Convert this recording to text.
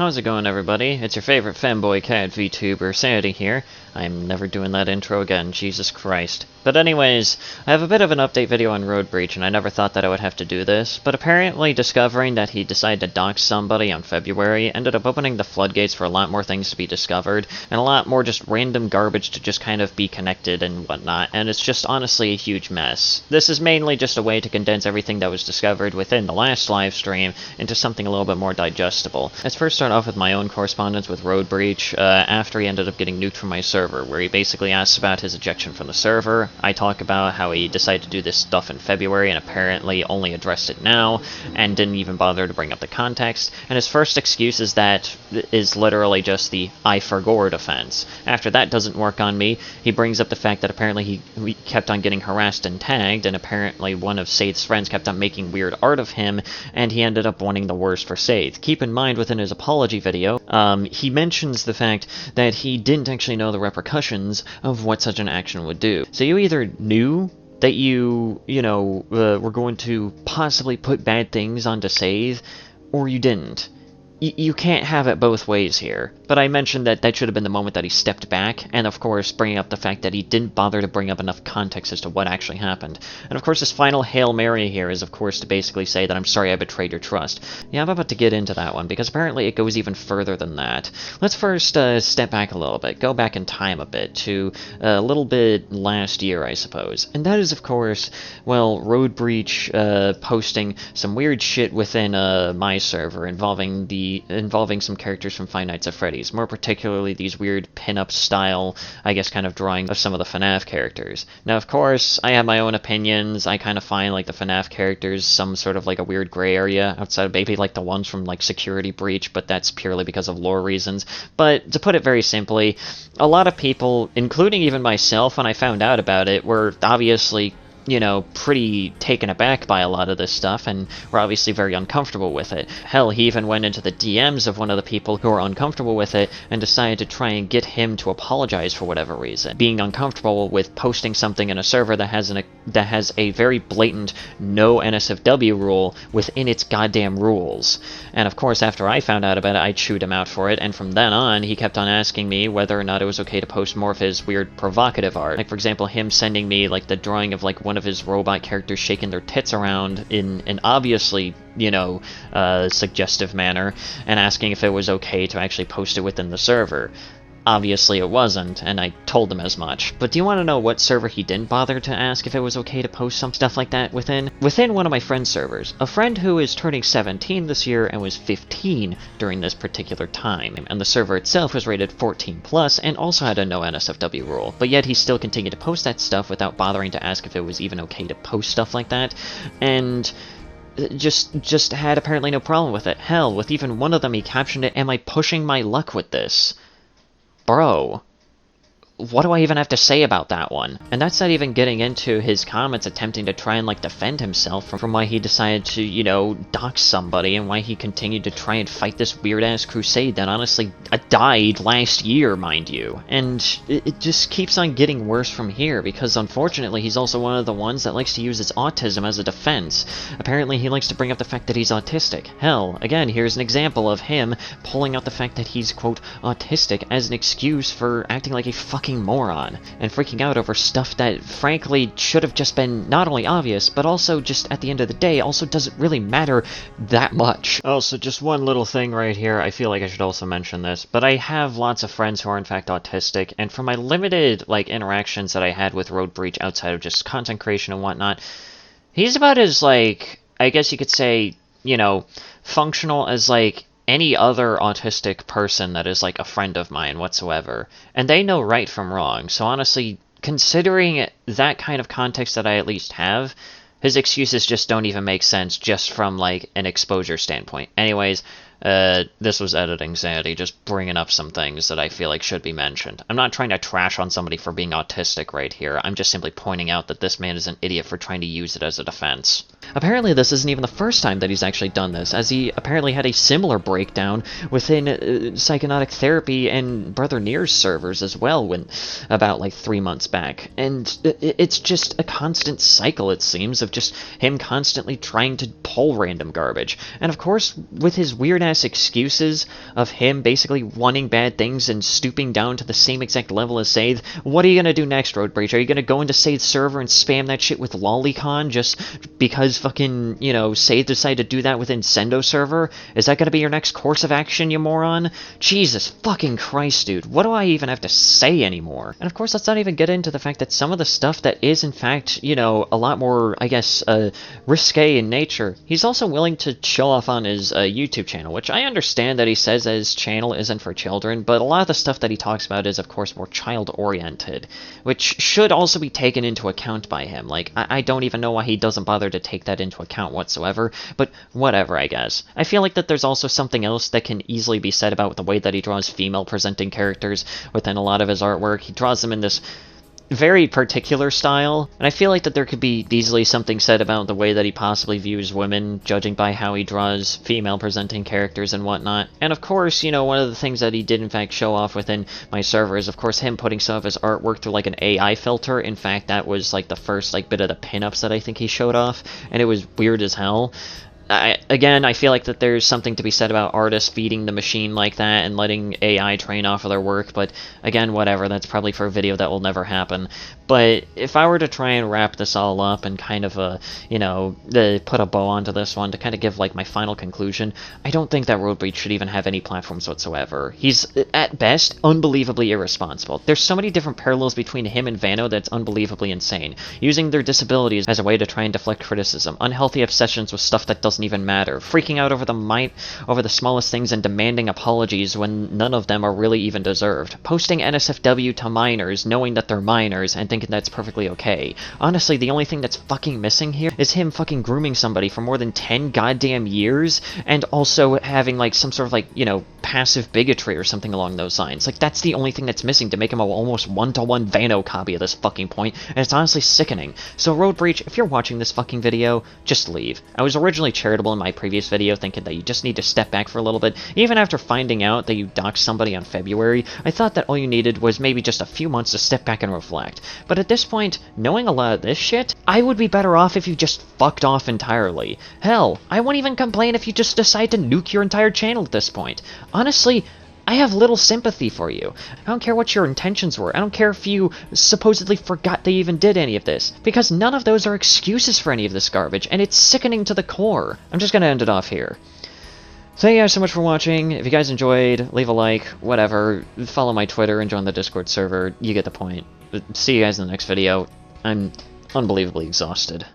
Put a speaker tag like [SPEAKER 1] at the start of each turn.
[SPEAKER 1] How's it going, everybody? It's your favorite fanboy cat VTuber, Sandy here. I'm never doing that intro again, Jesus Christ. But anyways, I have a bit of an update video on Roadbreach, and I never thought that I would have to do this, but apparently discovering that he decided to dox somebody on February ended up opening the floodgates for a lot more things to be discovered, and a lot more just random garbage to just kind of be connected and whatnot, and it's just honestly a huge mess. This is mainly just a way to condense everything that was discovered within the last livestream into something a little bit more digestible. Let's first start off with my own correspondence with Roadbreach, after he ended up getting nuked from my server, where he basically asks about his ejection from the server. I talk about how he decided to do this stuff in February and apparently only addressed it now, and didn't even bother to bring up the context, and his first excuse is that is literally just the I forgot defense. After that doesn't work on me, he brings up the fact that apparently he kept on getting harassed and tagged, and apparently one of Saith's friends kept on making weird art of him, and he ended up wanting the worst for Saith. Keep in mind, within his apology video, he mentions the fact that he didn't actually know the repercussions of what such an action would do. So you either knew that you were going to possibly put bad things onto Saith, or you didn't. You can't have it both ways here. But I mentioned that that should have been the moment that he stepped back, and of course bringing up the fact that he didn't bother to bring up enough context as to what actually happened. And of course his final Hail Mary here is of course to basically say that I'm sorry I betrayed your trust. Yeah, I'm about to get into that one, because apparently it goes even further than that. Let's first step back a little bit, go back in time a bit, to a little bit last year, I suppose. And that is of course, well, Roadbreach posting some weird shit within my server involving some characters from Five Nights at Freddy's, more particularly these weird pin-up style, I guess, kind of drawing of some of the FNAF characters. Now, of course, I have my own opinions. I kind of find, like, the FNAF characters some sort of, like, a weird gray area outside of maybe, like, the ones from, like, Security Breach, but that's purely because of lore reasons. But, to put it very simply, a lot of people, including even myself when I found out about it, were obviously pretty taken aback by a lot of this stuff, and were obviously very uncomfortable with it. Hell, he even went into the DMs of one of the people who were uncomfortable with it, and decided to try and get him to apologize for whatever reason. Being uncomfortable with posting something in a server that has a very blatant no NSFW rule within its goddamn rules. And of course, after I found out about it, I chewed him out for it, and from then on, he kept on asking me whether or not it was okay to post more of his weird provocative art. Like, for example, him sending me, like, the drawing of, like, one of his robot characters shaking their tits around in an obviously, suggestive manner, and asking if it was okay to actually post it within the server. Obviously it wasn't, and I told him as much. But do you want to know what server he didn't bother to ask if it was okay to post some stuff like that within? Within one of my friend's servers. A friend who is turning 17 this year and was 15 during this particular time. And the server itself was rated 14+, and also had a no NSFW rule. But yet he still continued to post that stuff without bothering to ask if it was even okay to post stuff like that. And just had apparently no problem with it. Hell, with even one of them he captioned it, "Am I pushing my luck with this?" Bro, what do I even have to say about that one? And that's not even getting into his comments attempting to try and, like, defend himself from why he decided to, dox somebody, and why he continued to try and fight this weird-ass crusade that honestly died last year, mind you. And it just keeps on getting worse from here, because unfortunately he's also one of the ones that likes to use his autism as a defense. Apparently he likes to bring up the fact that he's autistic. Hell, again, here's an example of him pulling out the fact that he's, quote, autistic as an excuse for acting like a fucking moron, and freaking out over stuff that frankly should have just been not only obvious, but also just at the end of the day also doesn't really matter that much. Also, just one little thing right here, I feel like I should also mention this, but I have lots of friends who are in fact autistic, and from my limited, like, interactions that I had with Roadbreach outside of just content creation and whatnot, he's about as, like, I guess you could say, functional as, like, any other autistic person that is, like, a friend of mine whatsoever. And they know right from wrong, so honestly, considering that kind of context that I at least have, his excuses just don't even make sense just from, like, an exposure standpoint. Anyways, this was editing Sandy, just bringing up some things that I feel like should be mentioned. I'm not trying to trash on somebody for being autistic right here, I'm just simply pointing out that this man is an idiot for trying to use it as a defense. Apparently this isn't even the first time that he's actually done this, as he apparently had a similar breakdown within Psychonaut Therapy and Brother Near's servers as well, when about like 3 months back. And it's just a constant cycle, it seems, of just him constantly trying to pull random garbage. And of course, with his weird-ass ass excuses of him basically wanting bad things and stooping down to the same exact level as Saith, what are you gonna do next, Roadbreach? Are you gonna go into Saith's server and spam that shit with lolicon just because fucking, you know, Saith decided to do that within Sendo server? Is that gonna be your next course of action, you moron? Jesus fucking Christ, dude. What do I even have to say anymore? And of course, let's not even get into the fact that some of the stuff that is, in fact, you know, a lot more, I guess, risque in nature, he's also willing to show off on his YouTube channel, which I understand that he says that his channel isn't for children, but a lot of the stuff that he talks about is, of course, more child-oriented, which should also be taken into account by him. Like, I don't even know why he doesn't bother to take that into account whatsoever, but whatever, I guess. I feel like that there's also something else that can easily be said about the way that he draws female-presenting characters within a lot of his artwork. He draws them in this very particular style, and I feel like that there could be easily something said about the way that he possibly views women, judging by how he draws female-presenting characters and whatnot. And of course, you know, one of the things that he did in fact show off within my server is, of course, him putting some of his artwork through like an AI filter. In fact, that was like the first like bit of the pinups that I think he showed off, and it was weird as hell. Again, I feel like that there's something to be said about artists feeding the machine like that and letting AI train off of their work, but again, whatever, that's probably for a video that will never happen. But if I were to try and wrap this all up and kind of, you know, put a bow onto this one to kind of give, like, my final conclusion, I don't think that Roadbreach should even have any platforms whatsoever. He's, at best, unbelievably irresponsible. There's so many different parallels between him and Vano that's unbelievably insane. Using their disabilities as a way to try and deflect criticism, unhealthy obsessions with stuff that doesn't even matter, freaking out over the smallest things and demanding apologies when none of them are really even deserved, posting NSFW to minors knowing that they're minors and thinking that's perfectly okay. Honestly, the only thing that's fucking missing here is him fucking grooming somebody for more than 10 goddamn years and also having like some sort of like, you know, passive bigotry or something along those lines. Like, that's the only thing that's missing to make him a almost one-to-one Vano copy at this fucking point, and it's honestly sickening. So Roadbreach, if you're watching this fucking video, just leave. I was originally charitable in my previous video, thinking that you just need to step back for a little bit. Even after finding out that you doxed somebody on February, I thought that all you needed was maybe just a few months to step back and reflect. But at this point, knowing a lot of this shit, I would be better off if you just fucked off entirely. Hell, I won't even complain if you just decide to nuke your entire channel at this point. Honestly, I have little sympathy for you. I don't care what your intentions were. I don't care if you supposedly forgot they even did any of this, because none of those are excuses for any of this garbage, and it's sickening to the core. I'm just gonna end it off here. Thank you guys so much for watching. If you guys enjoyed, leave a like, whatever. Follow my Twitter and join the Discord server. You get the point. See you guys in the next video. I'm unbelievably exhausted.